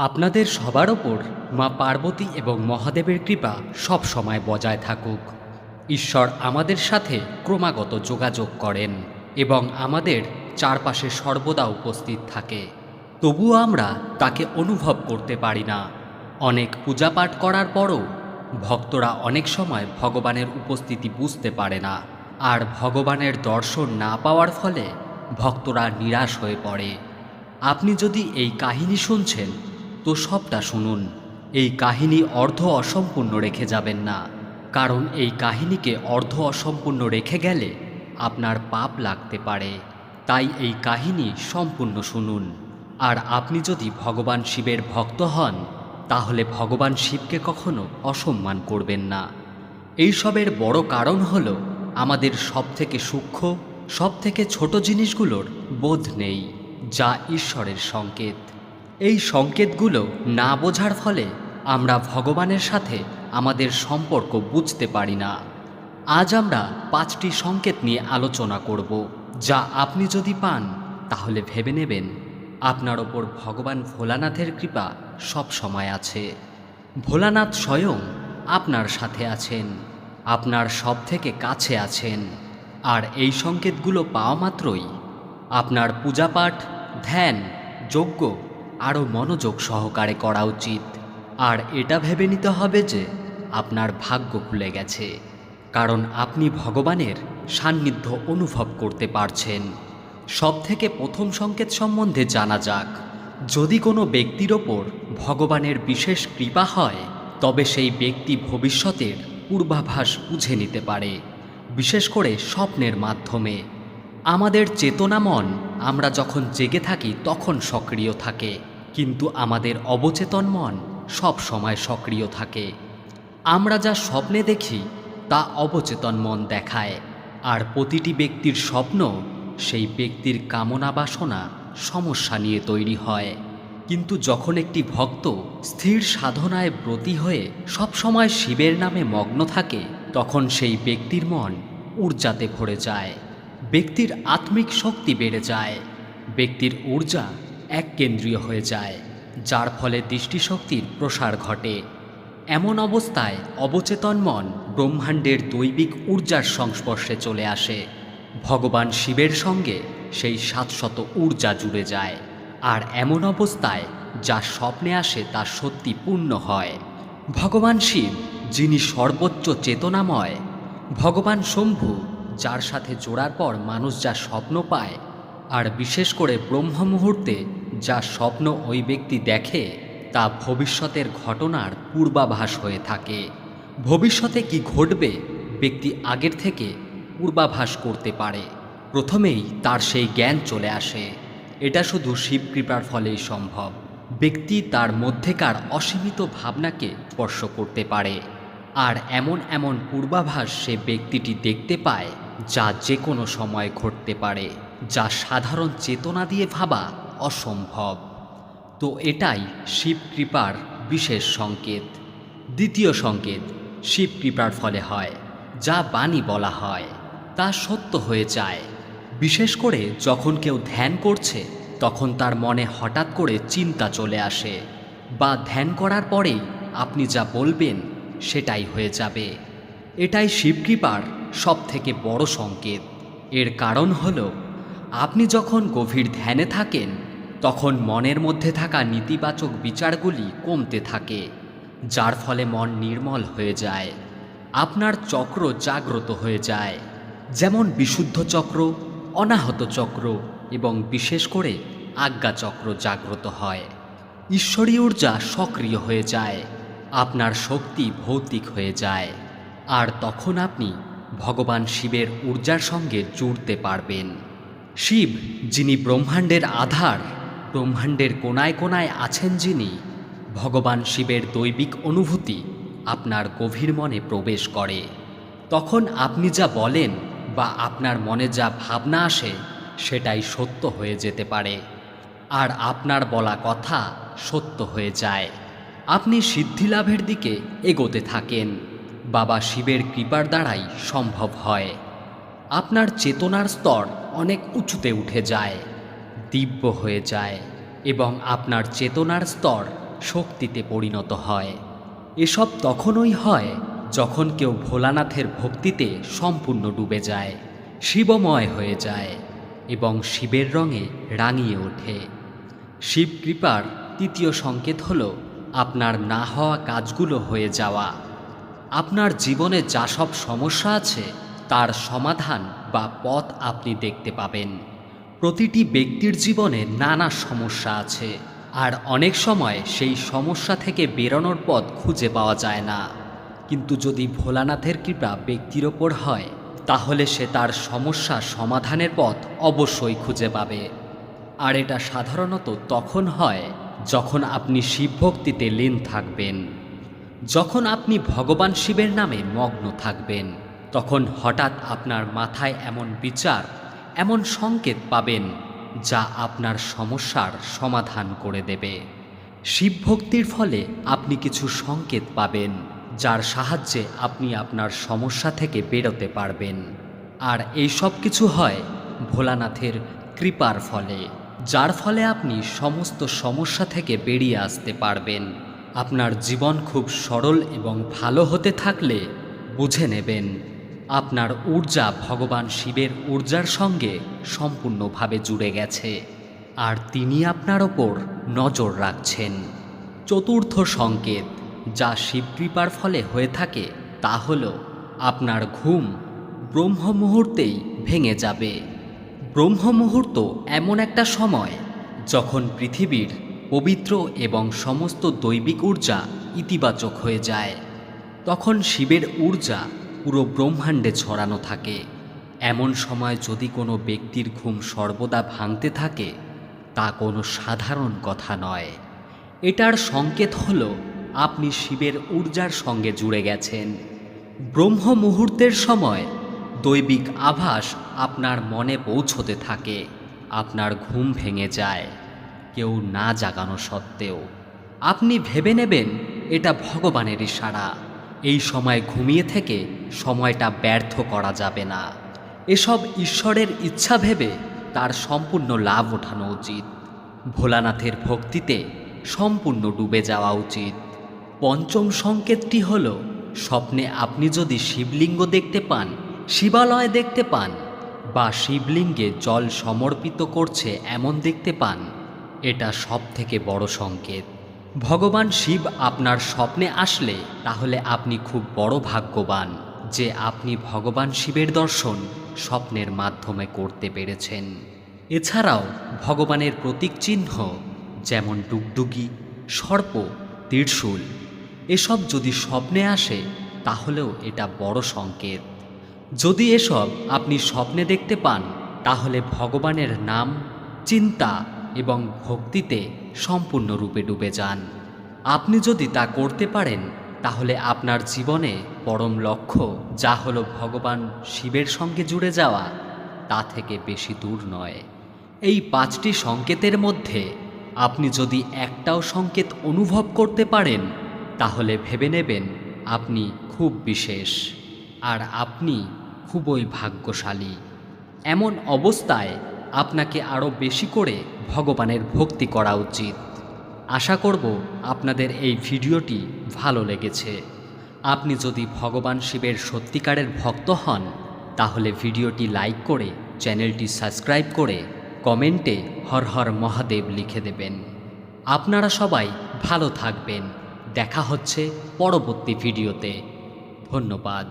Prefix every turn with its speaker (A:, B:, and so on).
A: আপনাদের সবার ওপর মা পার্বতী এবং মহাদেবের কৃপা সব সময় বজায় থাকুক। ঈশ্বর আমাদের সাথে ক্রমাগত যোগাযোগ করেন এবং আমাদের চারপাশে সর্বদা উপস্থিত থাকে, তবুও আমরা তাকে অনুভব করতে পারি না। অনেক পূজাপাঠ করার পরও ভক্তরা অনেক সময় ভগবানের উপস্থিতি বুঝতে পারে না, আর ভগবানের দর্শন না পাওয়ার ফলে ভক্তরা নিরাশ হয়ে পড়ে। আপনি যদি এই কাহিনী শুনছেন তো সবটা শুনুন। এই কাহিনী অর্ধ অসম্পূর্ণ রেখে যাবেন না, কারণ এই কাহিনীকে অর্ধ অসম্পূর্ণ রেখে গেলে আপনার পাপ লাগতে পারে। তাই এই কাহিনী সম্পূর্ণ শুনুন। আর আপনি যদি ভগবান শিবের ভক্ত হন তাহলে ভগবান শিবকে কখনো অসম্মান করবেন না। এইসবের বড় কারণ হল আমাদের সবথেকে সূক্ষ্ম, সবথেকে ছোট জিনিসগুলোর বোধ নেই, যা ঈশ্বরের সংকেত। এই সংকেতগুলো না বোঝার ফলে আমরা ভগবানের সাথে আমাদের সম্পর্ক বুঝতে পারি না। আজ আমরা 5টি সংকেত নিয়ে আলোচনা করব, যা আপনি যদি পান তাহলে ভেবে নেবেন আপনার ওপর ভগবান ভোলানাথের কৃপা সব সময় আছে। ভোলানাথ স্বয়ং আপনার সাথে আছেন, আপনার সবথেকে কাছে আছেন। আর এই সংকেতগুলো পাওয়া মাত্রই আপনার পূজাপাঠ, ধ্যান, যজ্ঞ আরও মনোযোগ সহকারে করা উচিত। আর এটা ভেবে নিতে হবে যে আপনার ভাগ্য খুলে গেছে, কারণ আপনি ভগবানের সান্নিধ্য অনুভব করতে পারছেন। সবথেকে প্রথম সংকেত সম্বন্ধে জানা যাক। যদি কোনো ব্যক্তির ওপর ভগবানের বিশেষ কৃপা হয় তবে সেই ব্যক্তি ভবিষ্যতের পূর্বাভাস বুঝে নিতে পারে, বিশেষ করে স্বপ্নের মাধ্যমে। আমাদের চেতনা মন আমরা যখন জেগে থাকি তখন সক্রিয় থাকে, কিন্তু আমাদের অবচেতন মন সব সময় সক্রিয় থাকে। আমরা যা স্বপ্নে দেখি তা অবচেতন মন দেখায়, আর প্রতিটি ব্যক্তির স্বপ্ন সেই ব্যক্তির কামনা বাসনা সমস্যা নিয়ে তৈরি হয়। কিন্তু যখন একটি ভক্ত স্থির সাধনায় ব্রতী হয়ে সবসময় শিবের নামে মগ্ন থাকে তখন সেই ব্যক্তির মন ঊর্জাতে ভরে যায়, ব্যক্তির আত্মিক শক্তি বেড়ে যায়, ব্যক্তির ঊর্জা এককেন্দ্রীয় হয়ে যায়, যার ফলে দৃষ্টিশক্তির প্রসার ঘটে। এমন অবস্থায় অবচেতন মন ব্রহ্মাণ্ডের দৈবিক ঊর্জার সংস্পর্শে চলে আসে। ভগবান শিবের সঙ্গে সেই 700 ঊর্জা জুড়ে যায়, আর এমন অবস্থায় যা স্বপ্নে আসে তা সত্যি পূর্ণ হয়। ভগবান শিব, যিনি সর্বোচ্চ চেতনাময়, ভগবান শম্ভু, যার সাথে জোড়ার পর মানুষ যা স্বপ্ন পায়, আর বিশেষ করে ব্রহ্ম মুহূর্তে যা স্বপ্ন ওই ব্যক্তি দেখে তা ভবিষ্যতের ঘটনার পূর্বাভাস হয়ে থাকে। ভবিষ্যতে কি ঘটবে ব্যক্তি আগের থেকে পূর্বাভাস করতে পারে, প্রথমেই তার সেই জ্ঞান চলে আসে। এটা শুধু শিব কৃপার ফলেই সম্ভব। ব্যক্তি তার মধ্যেকার অসীমিত ভাবনাকে স্পর্শ করতে পারে, আর এমন এমন পূর্বাভাস সে ব্যক্তিটি দেখতে পায় যা যে কোনো সময় ঘটতে পারে, যা সাধারণ চেতনা দিয়ে ভাবা অসম্ভব। তো এটাই শিব কৃপার বিশেষ সংকেত। দ্বিতীয় সংকেত শিব কৃপার ফলে হয়, যা বাণী বলা হয় তা সত্য হয়ে যায়। বিশেষ করে যখন কেউ ধ্যান করছে তখন তার মনে হঠাৎ করে চিন্তা চলে আসে, বা ধ্যান করার পরেই আপনি যা বলবেন সেটাই হয়ে যাবে। এটাই শিবকৃপার সবথেকে বড় সংকেত। এর কারণ হলো আপনি যখন গভীর ধ্যানে থাকেন তখন মনের মধ্যে থাকা নেতিবাচক বিচারগুলি কমতে থাকে, যার ফলে মন নির্মল হয়ে যায়। আপনার চক্র জাগ্রত হয়ে যায়, যেমন বিশুদ্ধ চক্র, অনাহত চক্র এবং বিশেষ করে আজ্ঞা চক্র জাগ্রত হয়। ঈশ্বরী ঊর্জা সক্রিয় হয়ে যায়, আপনার শক্তি ভৌতিক হয়ে যায়, আর তখন আপনি ভগবান শিবের ঊর্জার সঙ্গে জুড়তে পারবেন। শিব, যিনি ব্রহ্মাণ্ডের আধার, ব্রহ্মাণ্ডের কোনায় কোনায় আছেন যিনি, ভগবান শিবের দৈবিক অনুভূতি আপনার গভীর মনে প্রবেশ করে। তখন আপনি যা বলেন বা আপনার মনে যা ভাবনা আসে সেটাই সত্য হয়ে যেতে পারে, আর আপনার বলা কথা সত্য হয়ে যায়। আপনি সিদ্ধিলাভের দিকে এগোতে থাকেন। বাবা শিবের কৃপার দ্বারাই সম্ভব হয়। আপনার চেতনার স্তর অনেক উঁচুতে উঠে যায়, দিব্য হয়ে যায়, এবং আপনার চেতনার স্তর শক্তিতে পরিণত হয়। এসব তখনই হয় যখন কেউ ভোলানাথের ভক্তিতে সম্পূর্ণ ডুবে যায়, শিবময় হয়ে যায় এবং শিবের রঙে রাঙিয়ে ওঠে। শিব কৃপার তৃতীয় সংকেত হল আপনার না হওয়া কাজগুলো হয়ে যাওয়া। আপনার জীবনে যা সব সমস্যা আছে তার সমাধান বা পথ আপনি দেখতে পাবেন। প্রতিটি ব্যক্তির জীবনে নানা সমস্যা আছে, আর অনেক সময় সেই সমস্যা থেকে বেরোনোর পথ খুঁজে পাওয়া যায় না। কিন্তু যদি ভোলানাথের কৃপা ব্যক্তির ওপর হয়, তাহলে সে তার সমস্যা সমাধানের পথ অবশ্যই খুঁজে পাবে। আর এটা সাধারণত তখন হয় যখন আপনি শিব ভক্তিতে লীন থাকবেন। যখন আপনি ভগবান শিবের নামে মগ্ন থাকবেন, তখন হঠাৎ আপনার মাথায় এমন বিচার, এমন সংকেত পাবেন যা আপনার সমস্যার সমাধান করে দেবে। শিব ভক্তির ফলে আপনি কিছু সংকেত পাবেন যার সাহায্যে আপনি আপনার সমস্যা থেকে বেরোতে পারবেন। আর এই সব কিছু হয় ভোলানাথের কৃপার ফলে, যার ফলে আপনি সমস্ত সমস্যা থেকে বেরিয়ে আসতে পারবেন। আপনার জীবন খুব সরল এবং ভালো হতে থাকলে বুঝে নেবেন আপনার ঊর্জা ভগবান শিবের ঊর্জার সঙ্গে সম্পূর্ণভাবে জুড়ে গেছে, আর তিনি আপনার ওপর নজর রাখছেন। চতুর্থ সংকেত যা শিবকৃপার ফলে হয়ে থাকে তা হল আপনার ঘুম ব্রহ্ম মুহূর্তেই ভেঙে যাবে। ব্রহ্ম মুহূর্ত এমন একটা সময় যখন পৃথিবীর পবিত্র এবং সমস্ত দৈবিক ঊর্জা ইতিবাচক হয়ে যায়। তখন শিবের ঊর্জা পুরো ব্রহ্মাণ্ডে ছড়ানো থাকে। এমন সময় যদি কোনো ব্যক্তির ঘুম সর্বদা ভাঙতে থাকে, তা কোনো সাধারণ কথা নয়। এটার সংকেত হল আপনি শিবের ঊর্জার সঙ্গে জুড়ে গেছেন। ব্রহ্ম মুহূর্তের সময় দৈবিক আভাস আপনার মনে পৌঁছতে থাকে, আপনার ঘুম ভেঙে যায় কেউ না জাগানো সত্ত্বেও। আপনি ভেবে নেবেন এটা ভগবানের ইশারা। এই সময় ঘুমিয়ে থেকে সময়টা ব্যর্থ করা যাবে না। এসব ঈশ্বরের ইচ্ছা ভেবে তার সম্পূর্ণ লাভ ওঠানো উচিত। ভোলানাথের ভক্তিতে সম্পূর্ণ ডুবে যাওয়া উচিত। পঞ্চম সংকেতটি হল স্বপ্নে আপনি যদি শিবলিঙ্গ দেখতে পান, শিবালয় দেখতে পান, বা শিবলিঙ্গে জল সমর্পিত করছে এমন দেখতে পান, এটা সবথেকে বড় সংকেত। ভগবান শিব আপনার স্বপ্নে আসলে তাহলে আপনি খুব বড় ভাগ্যবান যে আপনি ভগবান শিবের দর্শন স্বপ্নের মাধ্যমে করতে পেরেছেন। এছাড়াও ভগবানের প্রতীক চিহ্ন যেমন ডুগডুগি, সর্প, ত্রিশূল এসব যদি স্বপ্নে আসে তাহলেও এটা বড় সংকেত। যদি এসব আপনি স্বপ্নে দেখতে পান তাহলে ভগবানের নাম, চিন্তা এবং ভক্তিতে সম্পূর্ণরূপে ডুবে যান। আপনি যদি তা করতে পারেন তাহলে আপনার জীবনে পরম লক্ষ্য যা হলো ভগবান শিবের সঙ্গে জুড়ে যাওয়া, তা থেকে বেশি দূর নয়। এই 5টি সংকেতের মধ্যে আপনি যদি একটাও সংকেত অনুভব করতে পারেন তাহলে ভেবে নেবেন আপনি খুব বিশেষ আর আপনি খুবই ভাগ্যশালী। এমন অবস্থায় আপনাকে আরও বেশি করে ভগবানের ভক্তি করা উচিত। আশা করব আপনাদের এই ভিডিওটি ভালো লেগেছে। আপনি যদি ভগবান শিবের সত্যিকারের ভক্ত হন তাহলে ভিডিওটি লাইক করে চ্যানেলটি সাবস্ক্রাইব করে কমেন্টে হর হর মহাদেব লিখে দেবেন। আপনারা সবাই ভালো থাকবেন। দেখা হচ্ছে পরবর্তী ভিডিওতে। ধন্যবাদ।